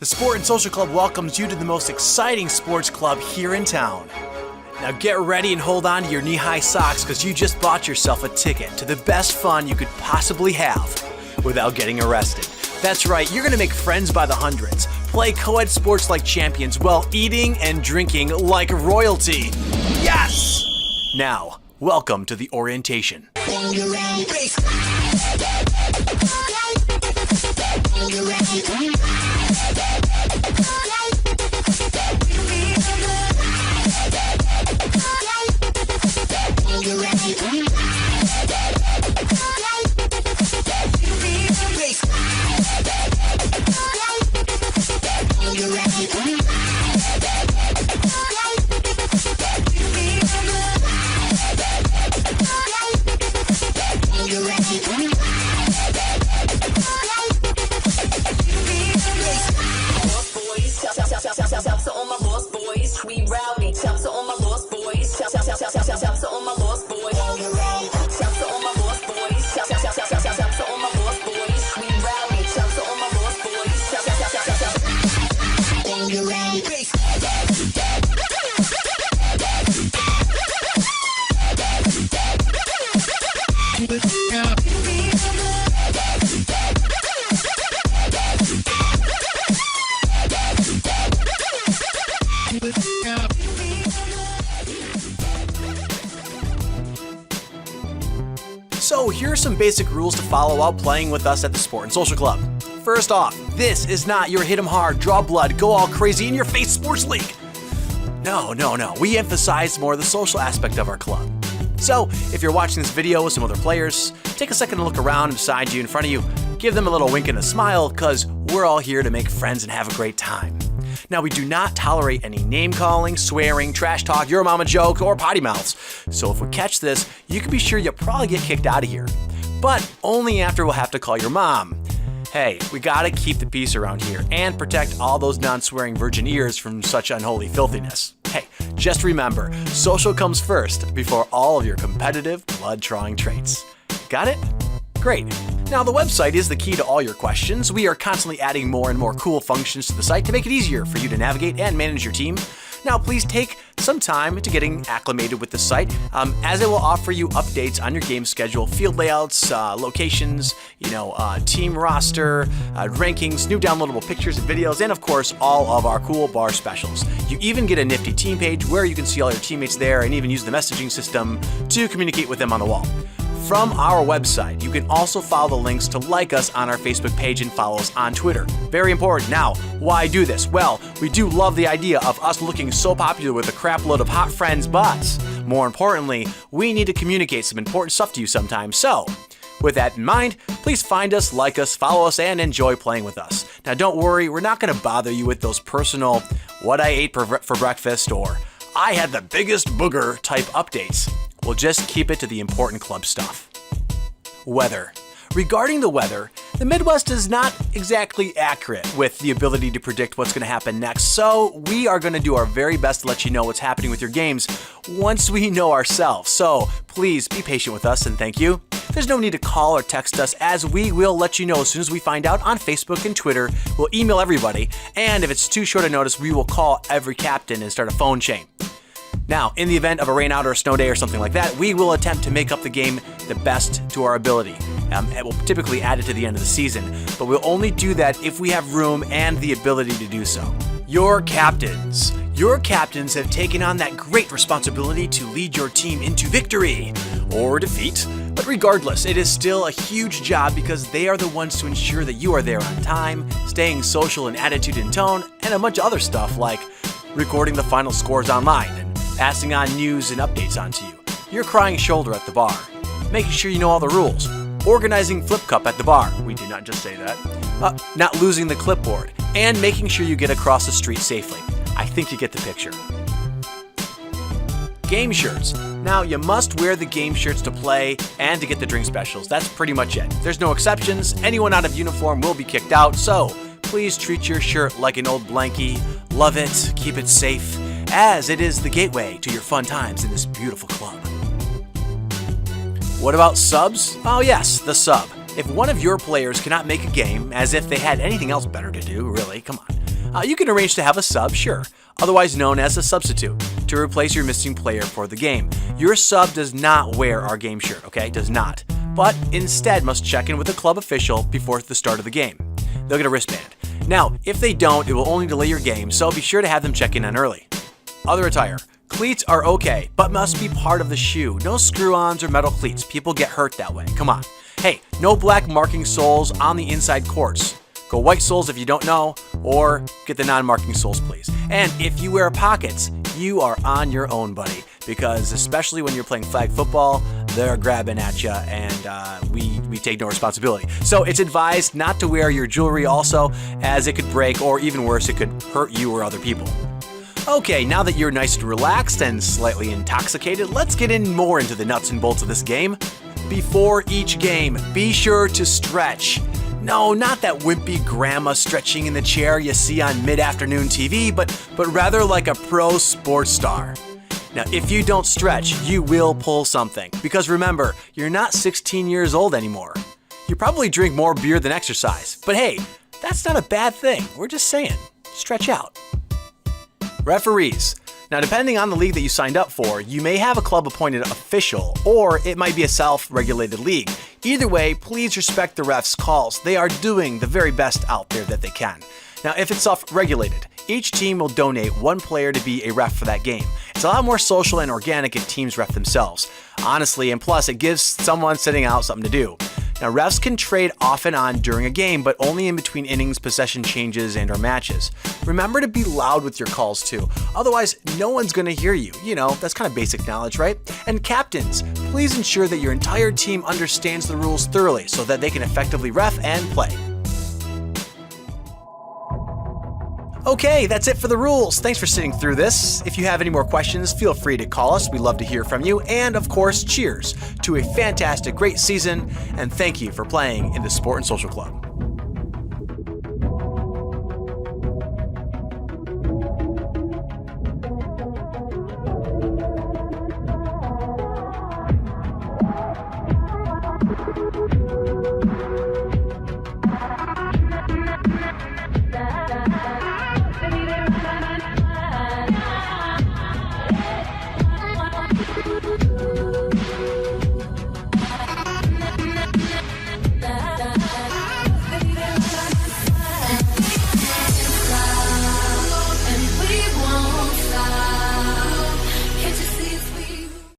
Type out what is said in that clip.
The Sport and Social Club welcomes you to the most exciting sports club here in town. Now get ready and hold on to your knee-high socks because you just bought yourself a ticket to the best fun you could possibly have without getting arrested. That's right, you're going to make friends by the hundreds, play co-ed sports like champions while eating and drinking like royalty. Yes! Now, welcome to the orientation. So here are some basic rules to follow while playing with us at the Sport and Social Club. First off, this is not your hit 'em hard, draw blood, go all crazy in your face sports league. No. We emphasize more the social aspect of our club. So if you're watching this video with some other players, take a second to look around beside you, in front of you, give them a little wink and a smile because we're all here to make friends and have a great time. Now, we do not tolerate any name-calling, swearing, trash talk, your mama joke, or potty mouths. So if we catch this, you can be sure you'll probably get kicked out of here. But only after we'll have to call your mom. Hey, we gotta keep the peace around here and protect all those non-swearing virgin ears from such unholy filthiness. Hey, just remember, social comes first before all of your competitive, blood-drawing traits. Got it? Great. Now, the website is the key to all your questions. We are constantly adding more and more cool functions to the site to make it easier for you to navigate and manage your team. Now, please take some time to getting acclimated with the site, as it will offer you updates on your game schedule, field layouts, locations, team roster, rankings, new downloadable pictures and videos, and of course, all of our cool bar specials. You even get a nifty team page where you can see all your teammates there and even use the messaging system to communicate with them on the wall. From our website, you can also follow the links to like us on our Facebook page and follow us on Twitter. Very important. Now, why do this? Well, we do love the idea of us looking so popular with a crap load of hot friends, but more importantly, we need to communicate some important stuff to you sometimes. So, with that in mind, please find us, like us, follow us, and enjoy playing with us. Now, don't worry, we're not going to bother you with those personal, what I ate for breakfast, or I had the biggest booger type updates. We'll just keep it to the important club stuff. Weather. Regarding the weather, the Midwest is not exactly accurate with the ability to predict what's going to happen next, so we are going to do our very best to let you know what's happening with your games once we know ourselves. So please be patient with us and thank you. There's no need to call or text us, as we will let you know as soon as we find out on Facebook and Twitter. We'll email everybody, and if it's too short a notice, we will call every captain and start a phone chain. Now, in the event of a rainout or a snow day or something like that, we will attempt to make up the game the best to our ability. We'll typically add it to the end of the season, but we'll only do that if we have room and the ability to do so. Your captains. Your captains have taken on that great responsibility to lead your team into victory or defeat. But regardless, it is still a huge job because they are the ones to ensure that you are there on time, staying social in attitude and tone, and a bunch of other stuff like recording the final scores online and passing on news and updates onto you, your crying shoulder at the bar, making sure you know all the rules, organizing Flip Cup at the bar, we did not just say that, not losing the clipboard, and making sure you get across the street safely. I think you get the picture. Game shirts. Now, you must wear the game shirts to play and to get the drink specials. That's pretty much it. There's no exceptions. Anyone out of uniform will be kicked out, so please treat your shirt like an old blankie. Love it, keep it safe, as it is the gateway to your fun times in this beautiful club. What about subs? Oh yes, the sub. If one of your players cannot make a game, as if they had anything else better to do, really, come on. You can arrange to have a sub, sure, otherwise known as a substitute, to replace your missing player for the game. Your sub does not wear our game shirt, okay? Does not. But instead must check in with the club official before the start of the game. They'll get a wristband. Now, if they don't, it will only delay your game, so be sure to have them check in early. Other attire. Cleats are okay, but must be part of the shoe. No screw-ons or metal cleats. People get hurt that way. Come on. Hey, no black marking soles on the inside courts. Go white soles if you don't know, or get the non-marking soles, please. And if you wear pockets, you are on your own, buddy, because especially when you're playing flag football, they're grabbing at you, and we take no responsibility. So it's advised not to wear your jewelry also, as it could break, or even worse, it could hurt you or other people. Okay, now that you're nice and relaxed and slightly intoxicated, let's get in more into the nuts and bolts of this game. Before each game, be sure to stretch. No, not that wimpy grandma stretching in the chair you see on mid-afternoon TV, but rather like a pro sports star. Now, if you don't stretch, you will pull something. Because remember, you're not 16 years old anymore. You probably drink more beer than exercise. But hey, that's not a bad thing. We're just saying, stretch out. Referees. Now, depending on the league that you signed up for, you may have a club-appointed official, or it might be a self-regulated league. Either way, please respect the refs' calls. They are doing the very best out there that they can. Now, if it's self-regulated, each team will donate one player to be a ref for that game. It's a lot more social and organic if teams ref themselves. Honestly, and plus, it gives someone sitting out something to do. Now, refs can trade off and on during a game, but only in between innings, possession changes, and/or matches. Remember to be loud with your calls too, otherwise no one's gonna hear you. You know, that's kind of basic knowledge, right? And captains, please ensure that your entire team understands the rules thoroughly so that they can effectively ref and play. Okay, that's it for the rules. Thanks for sitting through this. If you have any more questions, feel free to call us. We'd love to hear from you. And of course, cheers to a fantastic, great season. And thank you for playing in the Sport and Social Club.